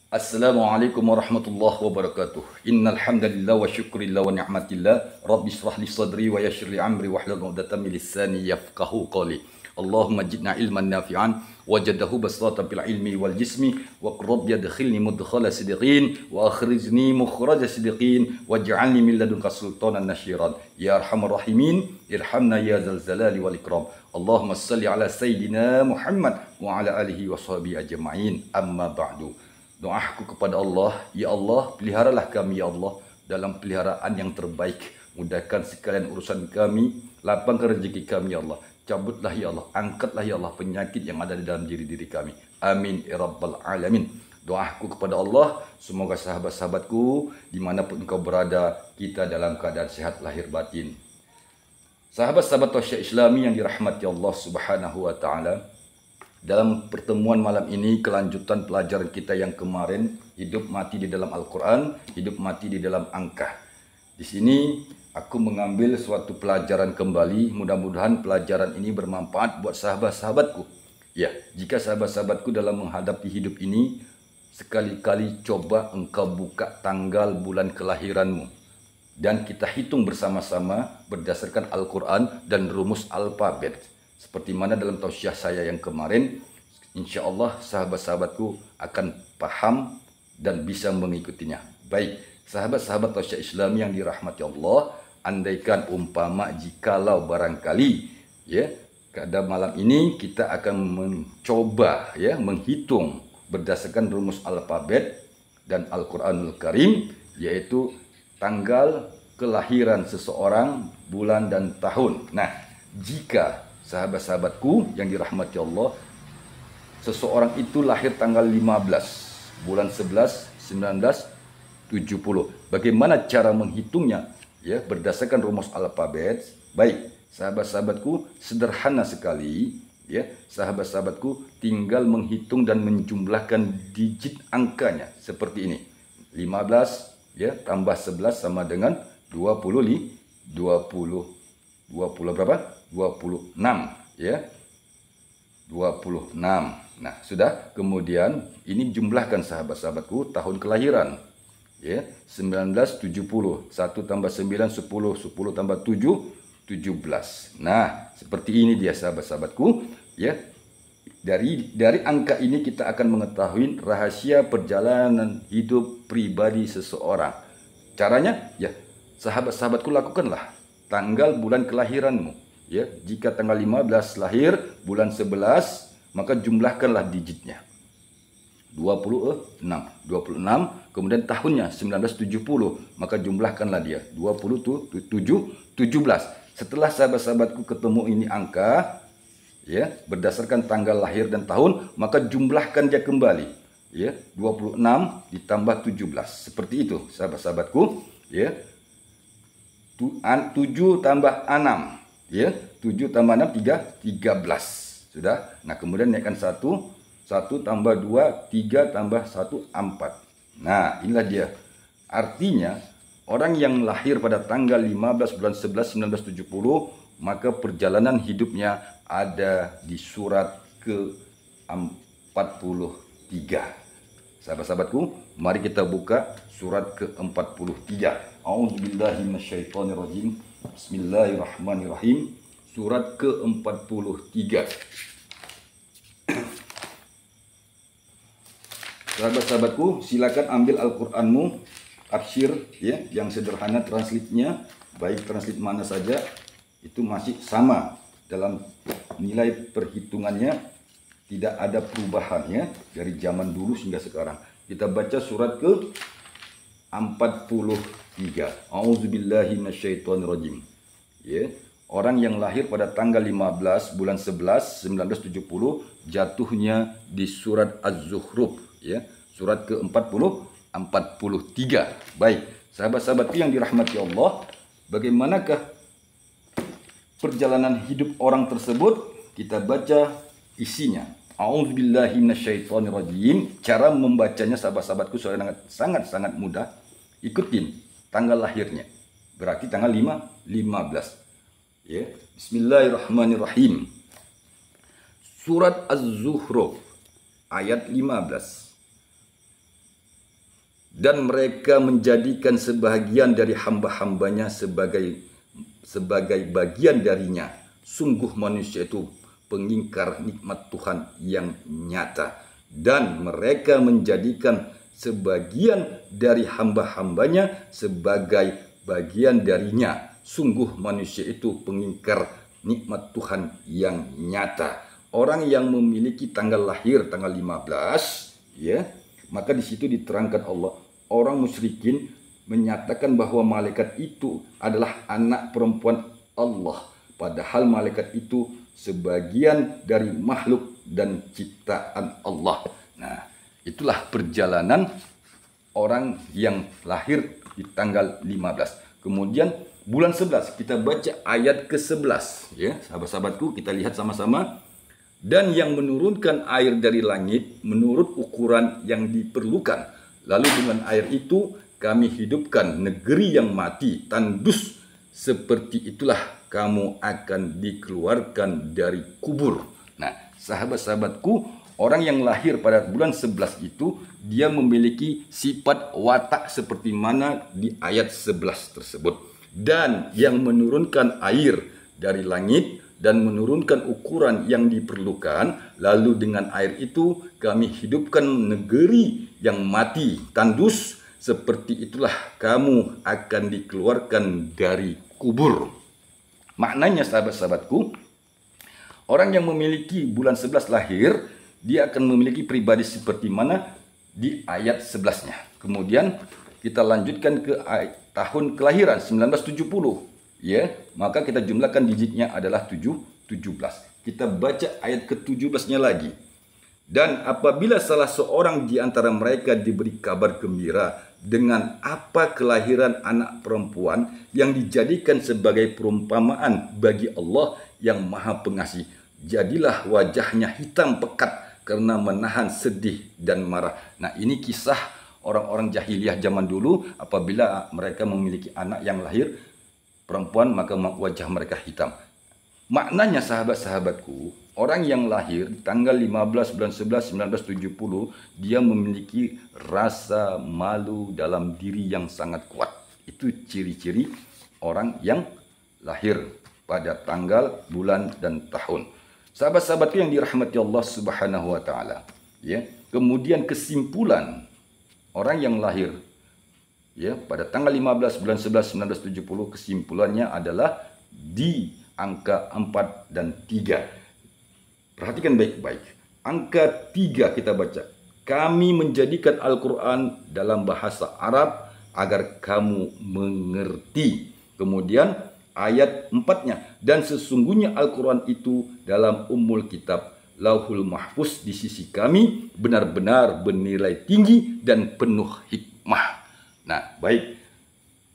Assalamualaikum warahmatullahi wabarakatuh. Innal hamdalillah wa syukrillah wa ni'matillah. Rabbi shrah li sadri wa yassir li amri wahlul 'uqdatam min lisani yafqahu qawli. Allahumma zidna ilman nafi'an wajadahu basatan fil ilmi wal jismi wa qurrab yadkhilni mudkhala sidqin wa akhrizni mukhraja sidqin waj'alni min ladunka sultanan nasyiran. Ya arhamar rahimin, irhamna ya zal zalali wal ikram. Allahumma salli ala sayyidina Muhammad wa ala alihi wa sahbihi ajma'in. Amma ba'du. Doaku kepada Allah, ya Allah, peliharalah kami ya Allah dalam peliharaan yang terbaik. Mudahkan sekalian urusan kami, lapangkan rezeki kami ya Allah. Cabutlah ya Allah, angkatlah ya Allah penyakit yang ada di dalam diri kami. Amin ya rabbal alamin. Doaku kepada Allah, semoga sahabat-sahabatku dimanapun engkau berada, kita dalam keadaan sehat lahir batin. Sahabat-sahabat Tasya Islami yang dirahmati Allah Subhanahu wa taala. Dalam pertemuan malam ini, kelanjutan pelajaran kita yang kemarin, hidup mati di dalam Al-Quran, hidup mati di dalam angka. Di sini aku mengambil suatu pelajaran kembali, mudah-mudahan pelajaran ini bermanfaat buat sahabat-sahabatku. Ya, jika sahabat-sahabatku dalam menghadapi hidup ini, sekali-kali coba engkau buka tanggal bulan kelahiranmu. Dan kita hitung bersama-sama berdasarkan Al-Quran dan rumus alfabet. Seperti mana dalam tausiah saya yang kemarin, insya Allah sahabat-sahabatku akan paham dan bisa mengikutinya. Baik, sahabat-sahabat tausiah Islam yang dirahmati Allah, andaikan umpama jikalau barangkali ya pada malam ini kita akan mencoba ya menghitung berdasarkan rumus alfabet dan Al-Quranul Karim, yaitu tanggal kelahiran seseorang, bulan dan tahun. Nah, jika sahabat-sahabatku yang dirahmati Allah, seseorang itu lahir tanggal 15 bulan 11 1970. Bagaimana cara menghitungnya? Ya, berdasarkan rumus alfabet. Baik, sahabat-sahabatku, sederhana sekali. Ya, sahabat-sahabatku tinggal menghitung dan menjumlahkan digit angkanya seperti ini. 15 ya tambah 11 sama dengan 20 berapa? 26 ya. 26. Nah, sudah. Kemudian ini jumlahkan sahabat-sahabatku tahun kelahiran. Ya, 1970. 1 tambah 9 10, 10 tambah 7 17. Nah, seperti ini dia sahabat-sahabatku, ya. Dari angka ini kita akan mengetahui rahasia perjalanan hidup pribadi seseorang. Caranya, ya, sahabat-sahabatku lakukanlah tanggal bulan kelahiranmu. Ya, jika tanggal 15 lahir bulan 11, maka jumlahkanlah digitnya. 26, kemudian tahunnya 1970, maka jumlahkanlah dia 17. Setelah sahabat-sahabatku ketemu ini angka, ya, berdasarkan tanggal lahir dan tahun, maka jumlahkan dia kembali. Ya, 26 ditambah 17. Seperti itu, sahabat-sahabatku, ya. 7 tambah 6. Ya, 7 tambah 6 13. Sudah. Nah, kemudian naikkan 1 tambah 2 3 tambah 1 4. Nah, inilah dia. Artinya orang yang lahir pada tanggal 15 bulan 11 1970, maka perjalanan hidupnya ada di surat ke-43. Sahabat-sahabatku, mari kita buka surat ke-43. A'udzubillahi minasyaitonirrajim. Bismillahirrahmanirrahim. Surat ke-43. Sahabat-sahabatku, silakan ambil Al-Qur'anmu, tafsir ya, yang sederhana translate-nya, baik translate mana saja, itu masih sama dalam nilai perhitungannya, tidak ada perubahannya dari zaman dulu hingga sekarang. Kita baca surat ke-43. A'udzubillahi minasyaitonirrajim. Ya, orang yang lahir pada tanggal 15 bulan 11 1970 jatuhnya di surat Az-Zukhruf, ya, surat ke-43. Baik, sahabat-sahabatku yang dirahmati Allah, bagaimanakah perjalanan hidup orang tersebut? Kita baca isinya. A'udzubillahi minasyaitonirrajim. Cara membacanya sahabat-sahabatku sangat mudah. Ikutin tanggal lahirnya. Berarti tanggal 15. Ya. Bismillahirrahmanirrahim. Surat Az-Zukhruf ayat 15. dan mereka menjadikan sebahagian dari hamba-hambanya sebagai bagian darinya. Sungguh manusia itu pengingkar nikmat Tuhan yang nyata, dan mereka menjadikan sebagian dari hamba-hambanya sebagai bagian darinya. Sungguh manusia itu pengingkar nikmat Tuhan yang nyata. Orang yang memiliki tanggal lahir tanggal 15, ya, maka di situ diterangkan Allah, orang musyrikin menyatakan bahwa malaikat itu adalah anak perempuan Allah, padahal malaikat itu sebagian dari makhluk dan ciptaan Allah. Nah, itulah perjalanan orang yang lahir di tanggal 15. Kemudian bulan 11 kita baca ayat ke-11, ya, sahabat-sahabatku, kita lihat sama-sama. Dan yang menurunkan air dari langit menurut ukuran yang diperlukan. Lalu dengan air itu kami hidupkan negeri yang mati, tandus. Seperti itulah kamu akan dikeluarkan dari kubur. Nah, sahabat-sahabatku, orang yang lahir pada bulan 11 itu, dia memiliki sifat watak seperti mana di ayat 11 tersebut. Dan yang menurunkan air dari langit dan menurunkan ukuran yang diperlukan, lalu dengan air itu kami hidupkan negeri yang mati, tandus. Seperti itulah kamu akan dikeluarkan dari kubur. Maknanya sahabat-sahabatku, orang yang memiliki bulan 11 lahir, dia akan memiliki pribadi seperti mana di ayat 11-nya. Kemudian kita lanjutkan ke tahun kelahiran 1970. Ya, maka kita jumlahkan digitnya adalah 17. Kita baca ayat ke-17-nya lagi. Dan apabila salah seorang di antara mereka diberi kabar gembira dengan apa kelahiran anak perempuan yang dijadikan sebagai perumpamaan bagi Allah yang Maha Pengasih, jadilah wajahnya hitam pekat karena menahan sedih dan marah. Nah, ini kisah orang-orang jahiliyah zaman dulu. Apabila mereka memiliki anak yang lahir perempuan, maka wajah mereka hitam. Maknanya sahabat-sahabatku, orang yang lahir tanggal 15 bulan 11 1970, dia memiliki rasa malu dalam diri yang sangat kuat. Itu ciri-ciri orang yang lahir pada tanggal, bulan, dan tahun. Sahabat-sahabatku yang dirahmati Allah Subhanahu wa taala, ya. Kemudian kesimpulan orang yang lahir, ya, pada tanggal 15 bulan 11 1970, kesimpulannya adalah di angka 4 dan 3. Perhatikan baik-baik. Angka 3 kita baca. Kami menjadikan Al-Quran dalam bahasa Arab agar kamu mengerti. Kemudian ayat 4-nya. Dan sesungguhnya Al-Quran itu dalam Ummul Kitab, Lauhul Mahfuz di sisi kami, benar-benar bernilai tinggi dan penuh hikmah. Nah, baik.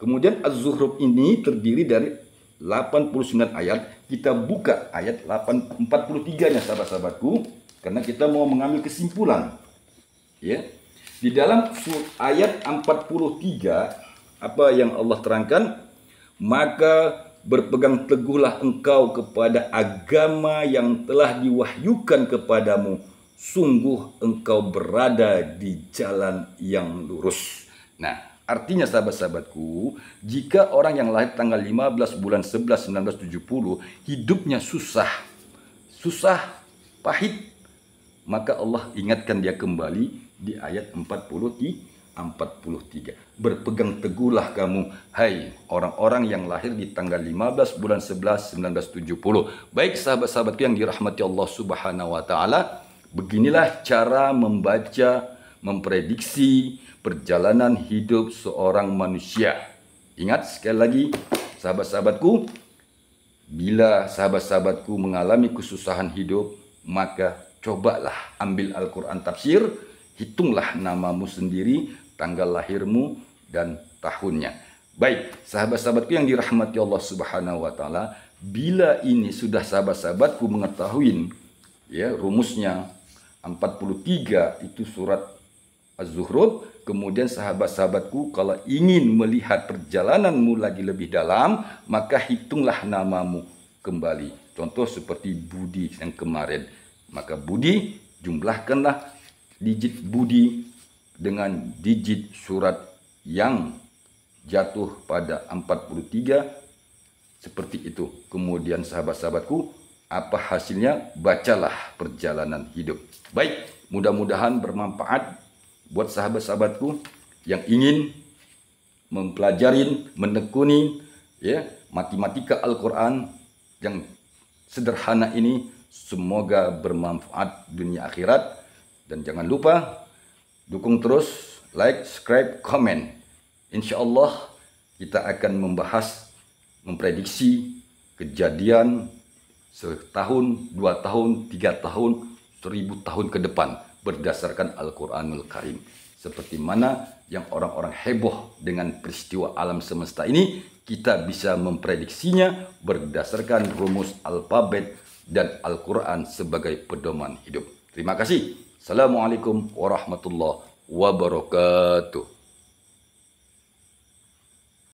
Kemudian Az-Zukhruf ini terdiri dari 89 ayat. Kita buka ayat 43-nya sahabat-sahabatku, karena kita mau mengambil kesimpulan. Ya. Di dalam ayat 43, apa yang Allah terangkan? Maka berpegang teguhlah engkau kepada agama yang telah diwahyukan kepadamu. Sungguh engkau berada di jalan yang lurus. Nah, artinya sahabat-sahabatku, jika orang yang lahir tanggal 15 bulan 11 1970 hidupnya susah, pahit, maka Allah ingatkan dia kembali di ayat 43. Berpegang teguhlah kamu, hai orang-orang yang lahir di tanggal 15 bulan 11 1970. Baik sahabat-sahabatku yang dirahmati Allah Subhanahu wa taala, beginilah cara membaca, memprediksi perjalanan hidup seorang manusia. Ingat sekali lagi sahabat-sahabatku, bila sahabat-sahabatku mengalami kesusahan hidup, maka cobalah ambil Al-Quran tafsir, hitunglah namamu sendiri, tanggal lahirmu, dan tahunnya. Baik, sahabat-sahabatku yang dirahmati Allah Subhanahu wa taala, bila ini sudah sahabat-sahabatku mengetahui, ya, rumusnya 43 itu surat Az-Zukhruf. Kemudian sahabat-sahabatku, kalau ingin melihat perjalananmu lagi lebih dalam, maka hitunglah namamu kembali. Contoh seperti Budi yang kemarin. Maka Budi, jumlahkanlah digit Budi dengan digit surat yang jatuh pada 43 seperti itu. Kemudian sahabat-sahabatku, apa hasilnya? Bacalah perjalanan hidup. Baik, mudah-mudahan bermanfaat buat sahabat-sahabatku yang ingin mempelajari, menekuni ya matematika Al-Quran yang sederhana ini. Semoga bermanfaat dunia akhirat. Dan jangan lupa dukung terus, like, subscribe, komen. Insya Allah kita akan membahas, memprediksi kejadian setahun, 2 tahun, 3 tahun, 1000 tahun ke depan berdasarkan Al-Quranul Karim. Seperti mana yang orang-orang heboh dengan peristiwa alam semesta ini, kita bisa memprediksinya berdasarkan rumus alfabet dan Al-Quran sebagai pedoman hidup. Terima kasih. Assalamualaikum warahmatullahi wabarakatuh.